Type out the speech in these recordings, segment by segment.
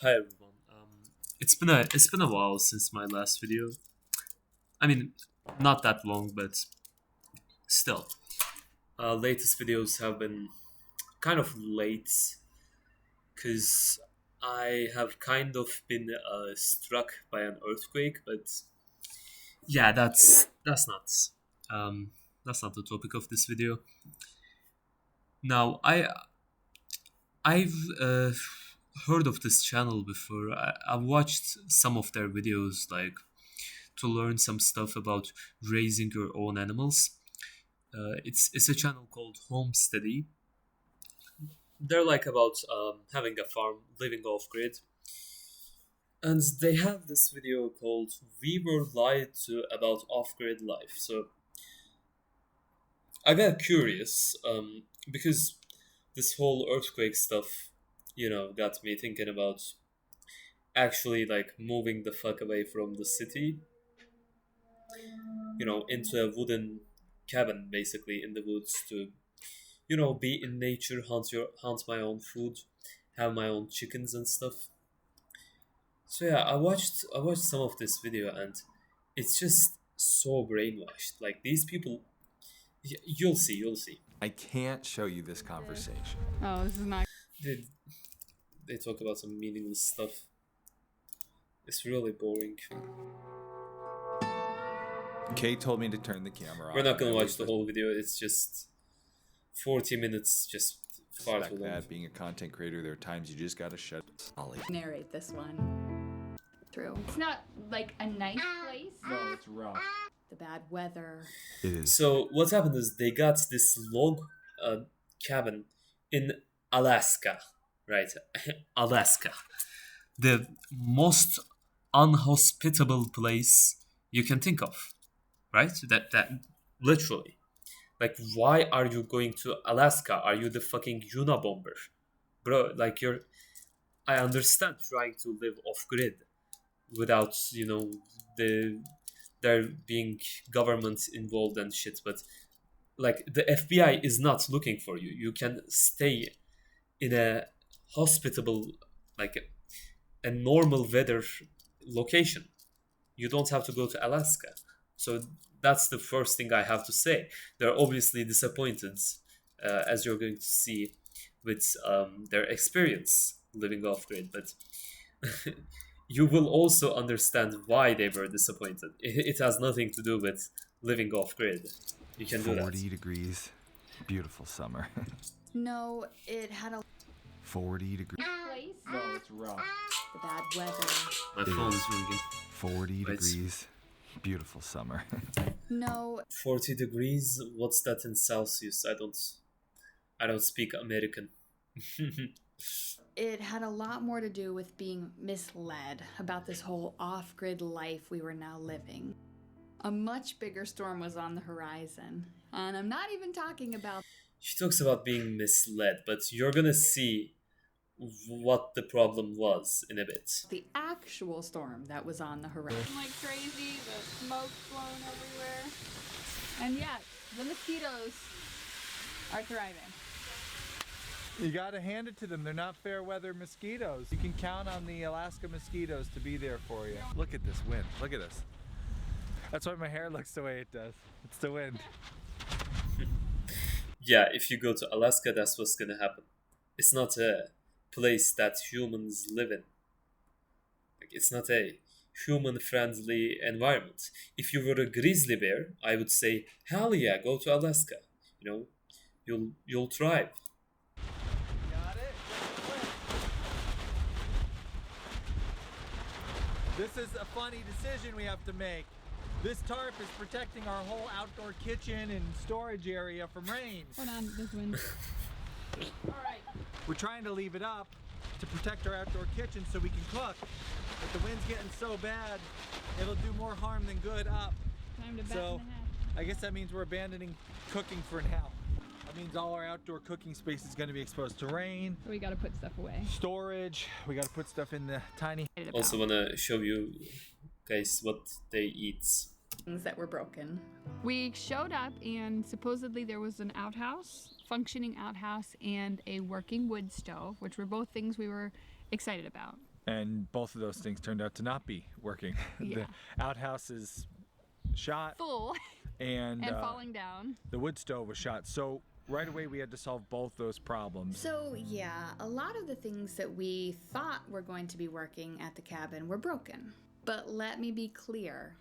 Hi everyone. It's been a while since my last video. I mean, not that long, but still. Latest videos have been kind of late because I have kind of been struck by an earthquake. But yeah, um, that's not the topic of this video. Now, I've heard of this channel before. I've watched some of their videos, like to learn some stuff about raising your own animals. It's a channel called Homesteady. They're like about having a farm, living off grid, and they have this video called "We Were Lied to About Off Grid Life." So I got curious because this whole earthquake stuff, got me thinking about actually like moving the fuck away from the city, into a wooden cabin basically in the woods to be in nature, hunt my own food, have my own chickens and stuff. So yeah, I watched some of this video and it's just so brainwashed. Like these people, you'll see. I can't show you this conversation. Oh, this is not. They they talk about some meaningless stuff. It's really boring. Kay told me to turn the camera off. We're not gonna and I watch the leave whole video. It's just 40 minutes, just far respect too long. that. Being a content creator, there are times you just gotta shut. Ollie. Narrate this one. True. It's not like a nice place. No, it's rough. The bad weather. It is. So what happened is they got this log cabin in Alaska, right? Alaska, the most unhospitable place you can think of, right? That literally, like, why are you going to Alaska? Are you the fucking Unabomber, bro? Like you're. I understand trying to live off grid without the there being government involved and shit, but like the FBI is not looking for you. You can stay in a hospitable, like a normal weather location. You don't have to go to Alaska. So that's the first thing I have to say. They're obviously disappointed, as you're going to see with their experience living off grid, but you will also understand why they were disappointed. It has nothing to do with living off grid. You can do 40 that. degrees. Beautiful summer. No, it had a 40 degrees. place. No, it's rough. The bad weather. My phone is ringing. 40 Right. degrees. Beautiful summer. No, 40 degrees. What's that in Celsius? I don't speak American. it had a lot more to do with being misled about this whole off-grid life we were now living. A much bigger storm was on the horizon. And I'm not even talking about She talks about being misled, but you're gonna see what the problem was in a bit. the actual storm that was on the horizon. Like crazy, the smoke's blowing everywhere. And yet, the mosquitoes are thriving. You gotta hand it to them. They're not fair weather mosquitoes. You can count on the Alaska mosquitoes to be there for you. Look at this wind. Look at this. That's why my hair looks the way it does. It's the wind. Yeah, if you go to Alaska, that's what's gonna happen. It's not a place that humans live in. Like, it's not a human-friendly environment. If you were a grizzly bear, I would say, hell yeah, go to Alaska. You'll thrive. Got it? This is a funny decision we have to make. This tarp is protecting our whole outdoor kitchen and storage area from rain. Hold on, this wind. Alright. We're trying to leave it up to protect our outdoor kitchen so we can cook. But the wind's getting so bad, it'll do more harm than good up. Time to batten So, the hatch. I guess that means we're abandoning cooking for now. That means all our outdoor cooking space is going to be exposed to rain, So we gotta put stuff away. storage. We got to put stuff in the tiny. Also wanna show you guys what they eat. Things that were broken. We showed up and supposedly there was an outhouse, functioning outhouse, and a working wood stove, which were both things we were excited about. And both of those things turned out to not be working. Yeah. The outhouse is shot Full and, and falling down. the wood stove was shot. So right away we had to solve both those problems. So, yeah, a lot of the things that we thought were going to be working at the cabin were broken. But let me be clear.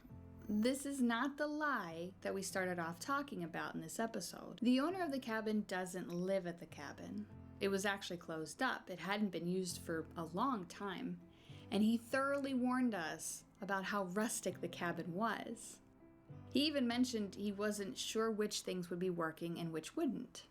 This is not the lie that we started off talking about in this episode. The owner of the cabin doesn't live at the cabin. It was actually closed up. It hadn't been used for a long time. And he thoroughly warned us about how rustic the cabin was. He even mentioned he wasn't sure which things would be working and which wouldn't.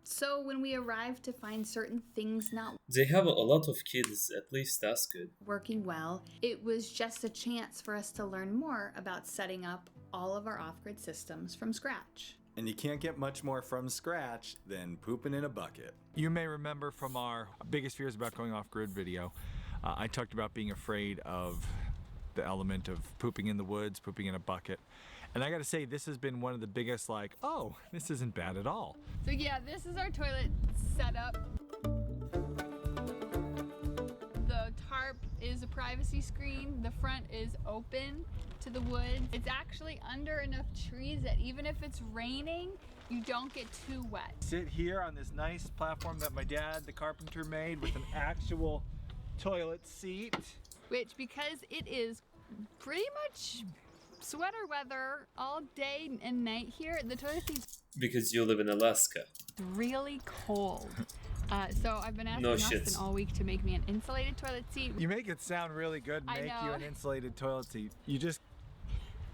So when we arrived to find certain things not They have a lot of kids, at least that's good. working well, it was just a chance for us to learn more about setting up all of our off-grid systems from scratch. And you can't get much more from scratch than pooping in a bucket. You may remember from our biggest fears about going off-grid video, I talked about being afraid of the element of pooping in the woods, pooping in a bucket. And I gotta say, this has been one of the biggest, like, oh, this isn't bad at all. So yeah, this is our toilet setup. The tarp is a privacy screen. The front is open to the woods. It's actually under enough trees that even if it's raining, you don't get too wet. Sit here on this nice platform that my dad, the carpenter, made with an actual toilet seat. Which, because it is pretty much sweater weather all day and night here, the toilet seat's Because you live in Alaska. really cold. So I've been asking No Austin shits. all week to make me an insulated toilet seat. You make it sound really good, I make you know. an insulated toilet seat. You just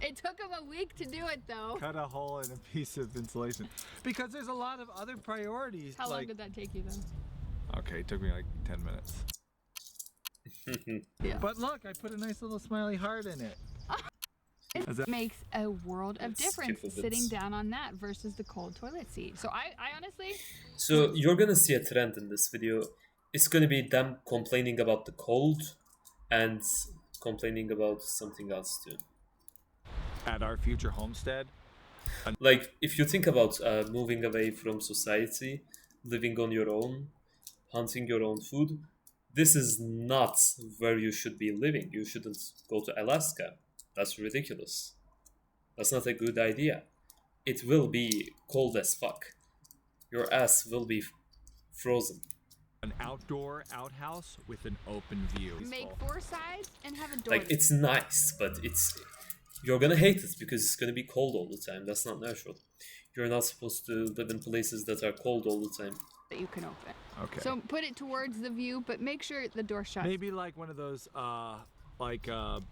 It took him a week to do it though. cut a hole in a piece of insulation. Because there's a lot of other priorities. How long like, did that take you then? okay, it took me like 10 minutes. Yeah. But look, I put a nice little smiley heart in it. Is that- It makes a world of It's difference stupid. sitting down on that versus the cold toilet seat. So I honestly, So you're gonna see a trend in this video. It's gonna be them complaining about the cold and complaining about something else too. At our future homestead, Like, if you think about moving away from society, living on your own, hunting your own food, this is not where you should be living. You shouldn't go to Alaska. That's ridiculous. That's not a good idea. It will be cold as fuck. Your ass will be frozen. an outdoor outhouse with an open view. make 4 sides and have a door. Like, it's nice, but you're gonna hate it because it's gonna be cold all the time. That's not natural. You're not supposed to live in places that are cold all the time. that you can open. Okay. So put it towards the view, but make sure the door shuts. Maybe like one of those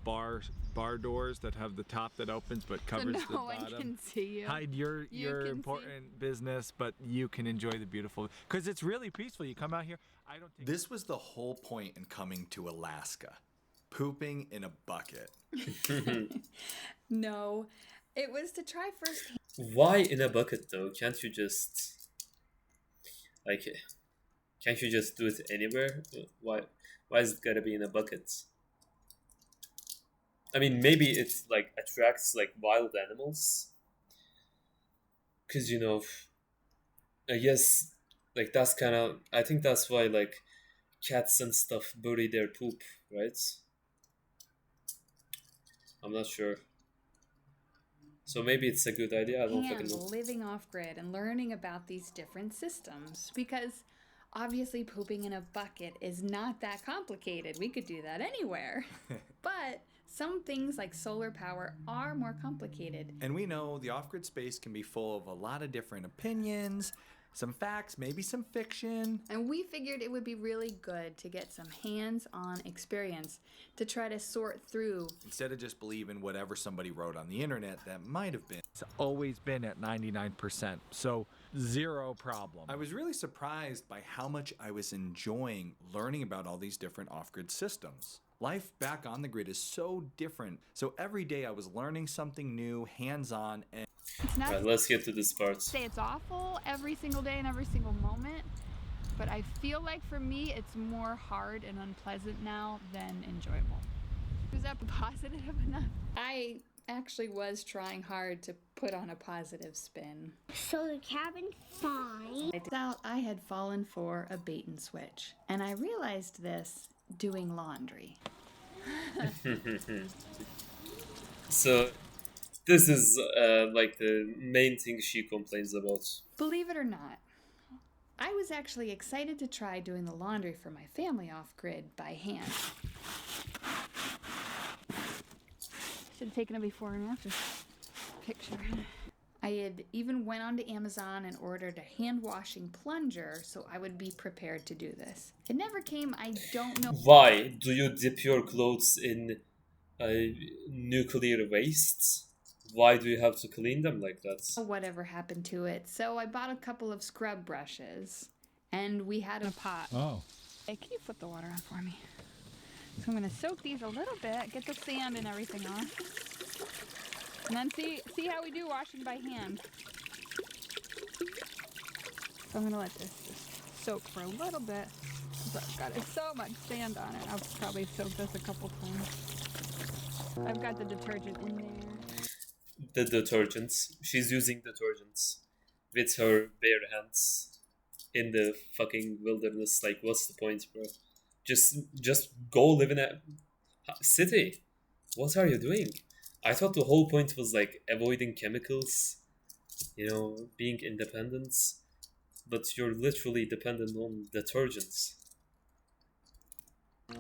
bar doors that have the top that opens but so covers no the one bottom. can see you. Hide your You can see. important business, but you can enjoy the beautiful. Because it's really peaceful. You come out here. I don't take. This was the whole point in coming to Alaska. Pooping in a bucket. No, it was to try first. Why in a bucket though? Can't you just do it anywhere? Why is it gotta be in a bucket? I mean, maybe it like attracts like wild animals. Cause I guess like that's kind of, I think that's why like cats and stuff bury their poop, right? I'm not sure. So maybe it's a good idea. I don't fucking And know. living off grid and learning about these different systems, because obviously pooping in a bucket is not that complicated. We could do that anywhere. But some things like solar power are more complicated. And we know the off-grid space can be full of a lot of different opinions, some facts, maybe some fiction. And we figured it would be really good to get some hands-on experience to try to sort through. Instead of just believing whatever somebody wrote on the internet that might have been. It's always been at 99%. So 0 problem. I was really surprised by how much I was enjoying learning about all these different off-grid systems. Life back on the grid is so different. So every day I was learning something new, hands-on, and It's not Right, to let's get to this part. say it's awful every single day and every single moment, but I feel like for me it's more hard and unpleasant now than enjoyable. Is that positive enough? I actually was trying hard to put on a positive spin. So the cabin's fine. I thought I had fallen for a bait and switch, and I realized this doing laundry. So this is like the main thing she complains about. Believe it or not, I was actually excited to try doing the laundry for my family off-grid by hand. Should have taken a before and after picture. I had even went onto Amazon and ordered a hand washing plunger so I would be prepared to do this. It never came, I don't know Why do you dip your clothes in nuclear waste? Why do you have to clean them like that? whatever happened to it, so I bought a couple of scrub brushes and we had In a a pot. Oh. Hey, can you flip the water on for me? So I'm gonna soak these a little bit, get the sand and everything off. And then see how we do washing by hand. So I'm gonna let this just soak for a little bit. I've got so much sand on it. I'll probably soak this a couple times. I've got the detergent in there. The detergents. She's using detergents with her bare hands in the fucking wilderness. Like, what's the point, bro? Just go live in a city. What are you doing? I thought the whole point was like avoiding chemicals, you know, being independent, but you're literally dependent on detergents.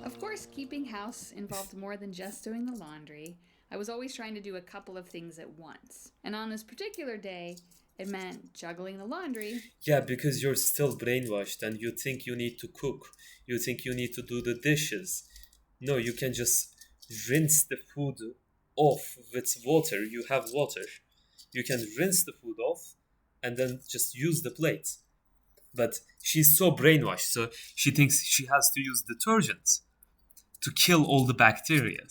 Of course, keeping house involved more than just doing the laundry. I was always trying to do a couple of things at once. And on this particular day, it meant juggling the laundry. Yeah, because you're still brainwashed and you think you need to cook. You think you need to do the dishes. No, you can just rinse the food off with water. You have water. You can rinse the food off and then just use the plate. But she's so brainwashed, so she thinks she has to use detergent to kill all the bacteria,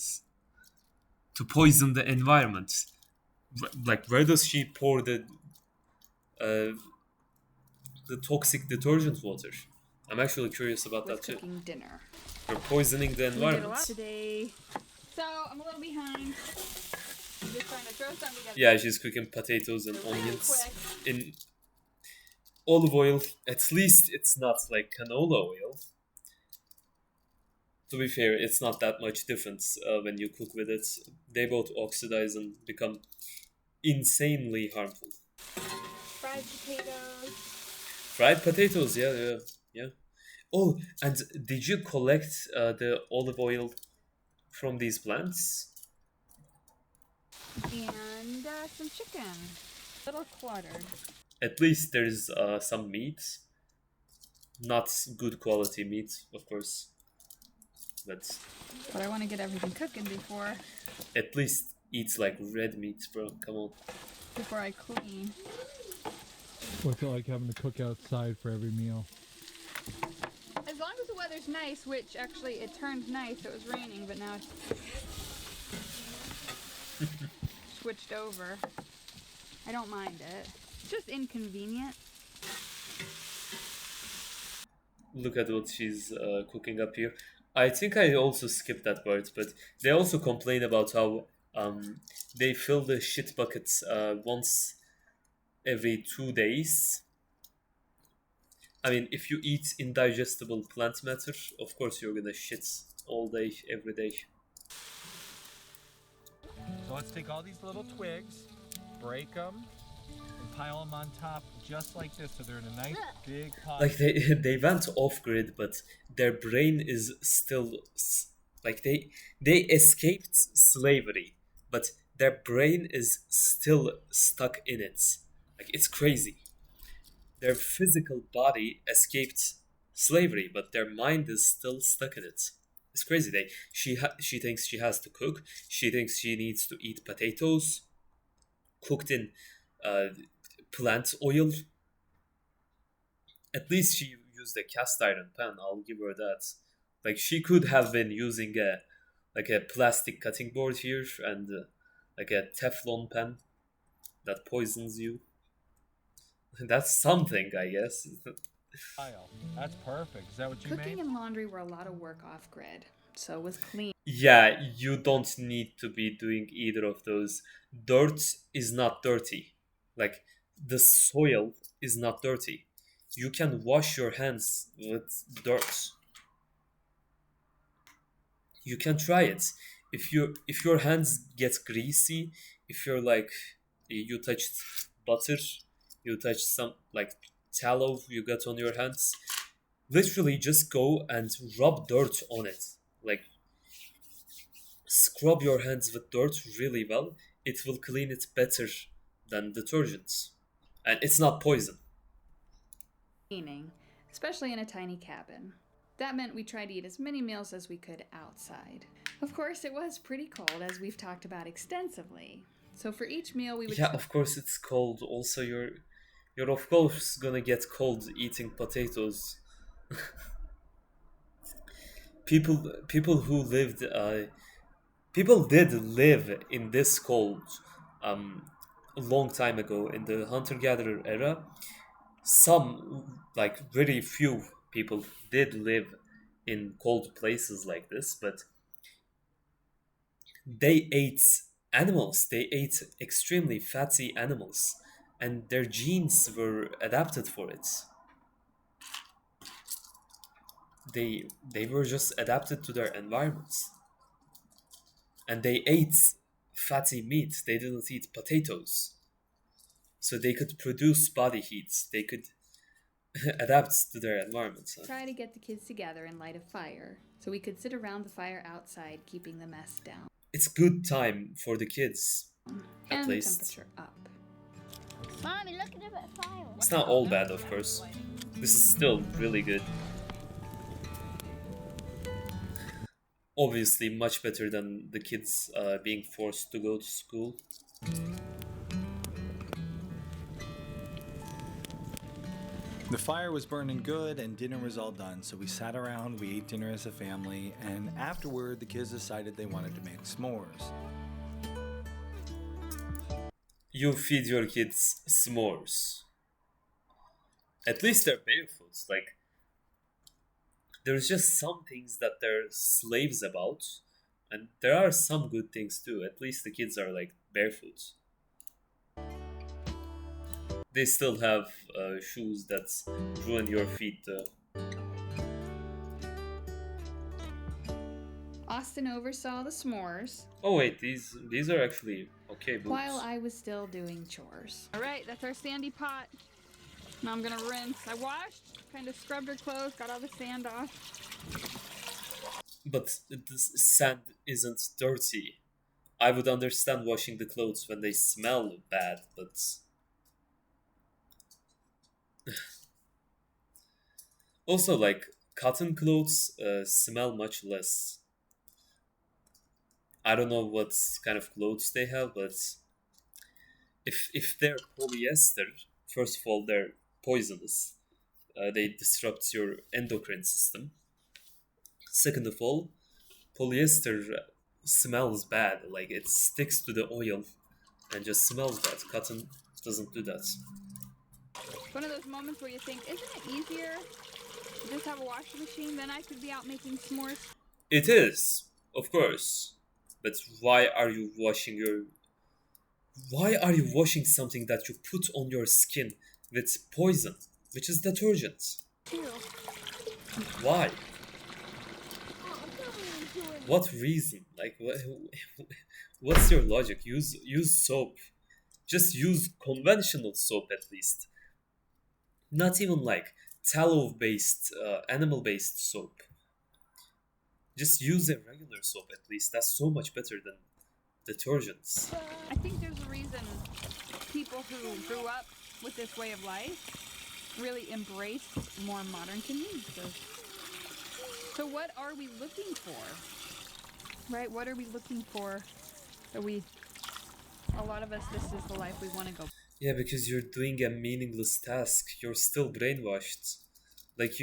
to poison the environment. Like, where does she pour the toxic detergent water? I'm actually curious about with that too. cooking dinner. You're poisoning the We did a environment. lot today. So I'm a little behind. I'm just trying to throw some together. Yeah, she's cooking potatoes and Really onions quick. in olive oil. At least it's not like canola oil. To be fair, it's not that much difference when you cook with it. They both oxidize and become insanely harmful. Fried potatoes. Fried potatoes, yeah. Oh, and did you collect the olive oil from these plants? And some chicken. A little cluttered. At least there's some meat. Not good quality meat, of course. But But I want to get everything cooking before at least eat like red meat, bro. Come on. I clean. What's it like having to cook outside for every meal? As long as the weather's nice, which actually it turned nice. It was raining, but now it's switched over. I don't mind it. It's just inconvenient. Look at what she's cooking up here. I think I also skipped that part, but they also complain about how they fill the shit buckets once every 2 days. I mean, if you eat indigestible plant matter, of course you're gonna shit all day, every day. So let's take all these little twigs, break them, and pile them on top just like this so they're in a nice big pot. Like they went off grid, but their brain is still like they escaped slavery, but their brain is still stuck in it. Like, it's crazy. Their physical body escaped slavery, but their mind is still stuck in it. It's crazy. She thinks she has to cook. She thinks she needs to eat potatoes cooked in plant oil. At least she used a cast iron pan. I'll give her that. Like, she could have been using a plastic cutting board here and like a Teflon pan that poisons you. That's something, I guess. Pile. That's perfect. Is that what you Cooking made? and laundry were a lot of work off grid, so with clean Yeah, you don't need to be doing either of those. Dirt is not dirty. Like, the soil is not dirty. You can wash your hands with dirt. You can try it. If your hands get greasy, if you're like you touched butter, you touched some like tallow you got on your hands, literally just go and rub dirt on it. Like scrub your hands with dirt really well. It will clean it better than detergents. And it's not poison. Cleaning, especially in a tiny cabin. That meant we tried to eat as many meals as we could outside. Of course, it was pretty cold, as we've talked about extensively. So for each meal, we would Yeah, of course it's cold. Also, you're of course gonna get cold eating potatoes. People who lived people did live in this cold a long time ago in the hunter-gatherer era. Some, like very few people, did live in cold places like this, but they ate animals. They ate extremely fatty animals, and their genes were adapted for it. They were just adapted to their environments, and they ate fatty meat. They didn't eat potatoes, so they could produce body heat. They could adapt to their environment. try to get the kids together and light a fire so we could sit around the fire outside, keeping the mess down It's good time for the kids, at and the least. temperature up. Mommy, look at that fire. It's not all bad, of course. This is still really good. Obviously, much better than the kids being forced to go to school. The fire was burning good and dinner was all done, so we sat around, we ate dinner as a family, and afterward the kids decided they wanted to make s'mores. You feed your kids s'mores. At least they're barefoot. Like, there's just some things that they're slaves about, and there are some good things too. At least the kids are like barefoot. They still have shoes that ruin your feet though. Austin oversaw the s'mores Oh wait, these are actually okay boots. while I was still doing chores. All right, that's our sandy pot. Now I'm gonna rinse. I washed, kind of scrubbed her clothes, got all the sand off. But the sand isn't dirty. I would understand washing the clothes when they smell bad, but also like cotton clothes smell much less. I don't know what kind of clothes they have, but if they're polyester, first of all, they're poisonous. They disrupt your endocrine system. Second of all, polyester smells bad. Like it sticks to the oil and just smells bad. Cotton doesn't do that. It's one of those moments where you think, isn't it easier to just have a washing machine? Then I could be out making s'mores. It is, of course. But why are you washing something that you put on your skin with poison, which is detergent? Too. Why? What reason? Like, what's your logic? Use soap. Just use conventional soap at least. Not even like tallow-based, animal-based soap. Just use a regular soap at least. That's so much better than detergents. I think there's a reason people who grew up with this way of life really embrace more modern conveniences. So what are we looking for? Right? What are we looking for that a lot of us, this is the life we want to go. Yeah, because you're doing a meaningless task. You're still brainwashed. Like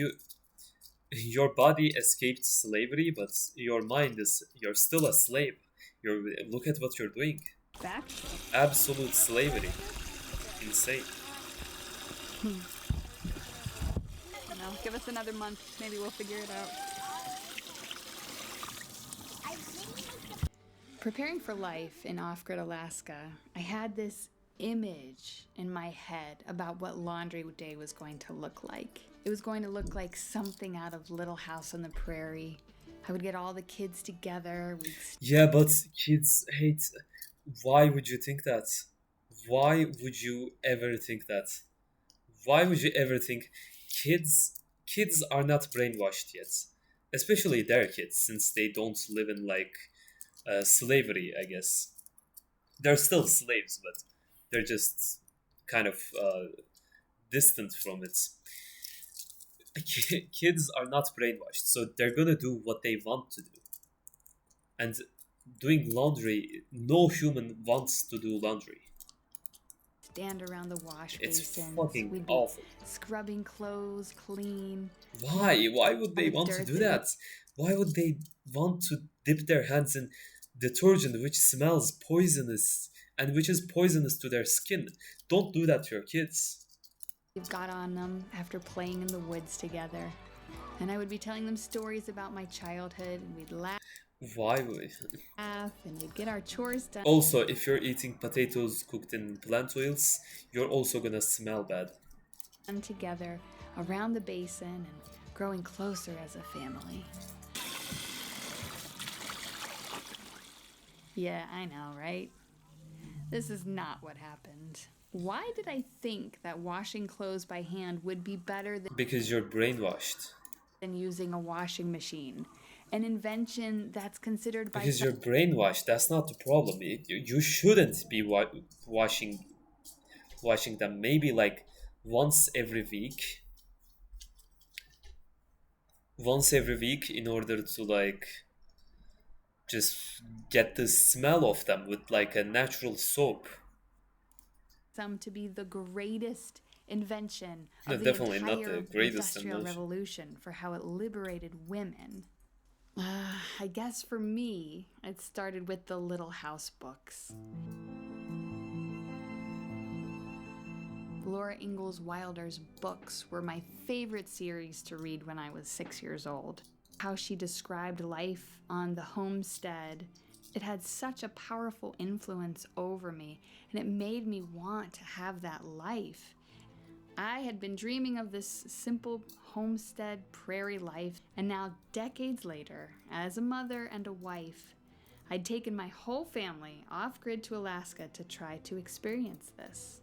your body escaped slavery, but your mind you're still a slave. Look at what you're doing. Back? Absolute slavery. Insane. Give us another month. Maybe we'll figure it out. Preparing for life in off-grid Alaska, I had this image in my head about what laundry day was going to look like. It was going to look like something out of Little House on the Prairie. I would get all the kids together. We'd Yeah, but kids hate. Why would you think that? Why would you ever think that? Why would you ever think kids are not brainwashed yet? Especially their kids, since they don't live in like slavery, I guess. They're still slaves, but they're just kind of distant from it. Kids are not brainwashed, so they're gonna do what they want to do. And doing laundry, no human wants to do laundry. stand around the wash It's basins. fucking We'd be awful. scrubbing clothes clean. Why? Why would they All the want to dirt do that that? Why would they want to dip their hands in detergent which smells poisonous and which is poisonous to their skin? Don't do that to your kids. We've got on them after playing in the woods together. And I would be telling them stories about my childhood, and we'd laugh Why would? and we'd get our chores done Also, if you're eating potatoes cooked in plant oils, you're also gonna smell bad. together around the basin and growing closer as a family. Yeah, I know, right? This is not what happened. Why did I think that washing clothes by hand would be better Because you're brainwashed. than using a washing machine? An invention that's considered by Because some you're brainwashed. That's not the problem. You shouldn't be washing them. Maybe like once every week. Once every week in order to like just get the smell of them with like a natural soap. some to be the greatest invention No, of the definitely not entire the greatest Industrial invention. Revolution for how it liberated women. I guess for me, it started with the Little House books. Laura Ingalls Wilder's books were my favorite series to read when I was 6 years old. How she described life on the homestead, it had such a powerful influence over me, and it made me want to have that life. I had been dreaming of this simple homestead prairie life, and now decades later, as a mother and a wife, I'd taken my whole family off-grid to Alaska to try to experience this.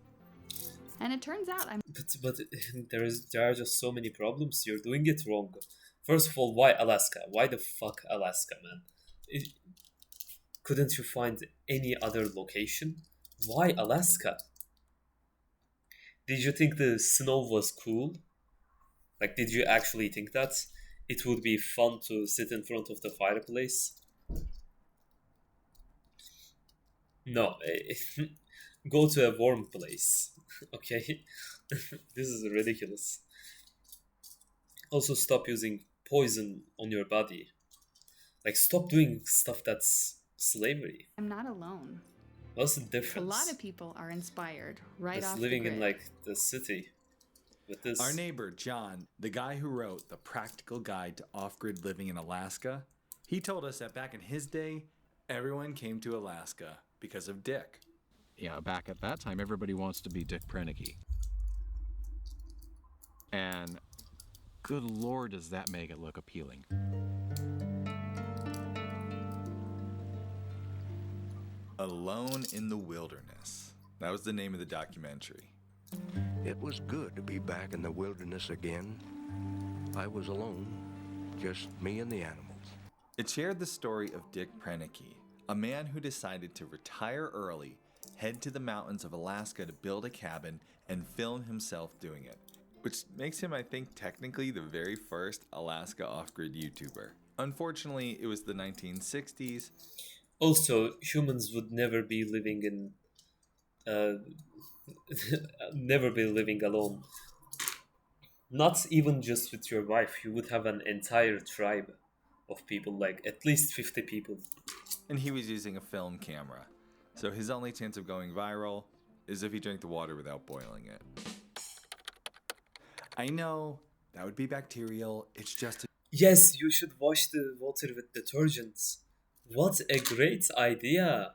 And it turns out I'm But there are just so many problems. You're doing it wrong. First of all, why Alaska? Why the fuck Alaska, man? Couldn't you find any other location? Why Alaska? Did you think the snow was cool? Like, did you actually think that it would be fun to sit in front of the fireplace? No. Go to a warm place. Okay? This is ridiculous. Also, stop using poison on your body. Like, stop doing stuff that's slavery. not alone. What's the A difference? lot of people are inspired right Just off living the in grid. like the city with this. Our neighbor, John, the guy who wrote The Practical Guide to Off-Grid Living in Alaska, he told us that back in his day, everyone came to Alaska because of Dick. Yeah, back at that time, everybody wants to be Dick Prenicky. And good lord, does that make it look appealing. Alone in the Wilderness. That was the name of the documentary. It was good to be back in the wilderness again. I was alone, just me and the animals. It shared the story of Dick Prenicky, a man who decided to retire early, head to the mountains of Alaska to build a cabin, and film himself doing it. Which makes him, I think, technically the very first Alaska off-grid YouTuber. Unfortunately, it was the 1960s. Also, humans would never be living in, never be living alone. Not even just with your wife. You would have an entire tribe of people, like at least 50 people. And he was using a film camera. So his only chance of going viral is if he drank the water without boiling it. I know, that would be bacterial. It's just Yes, you should wash the water with detergent. What a great idea!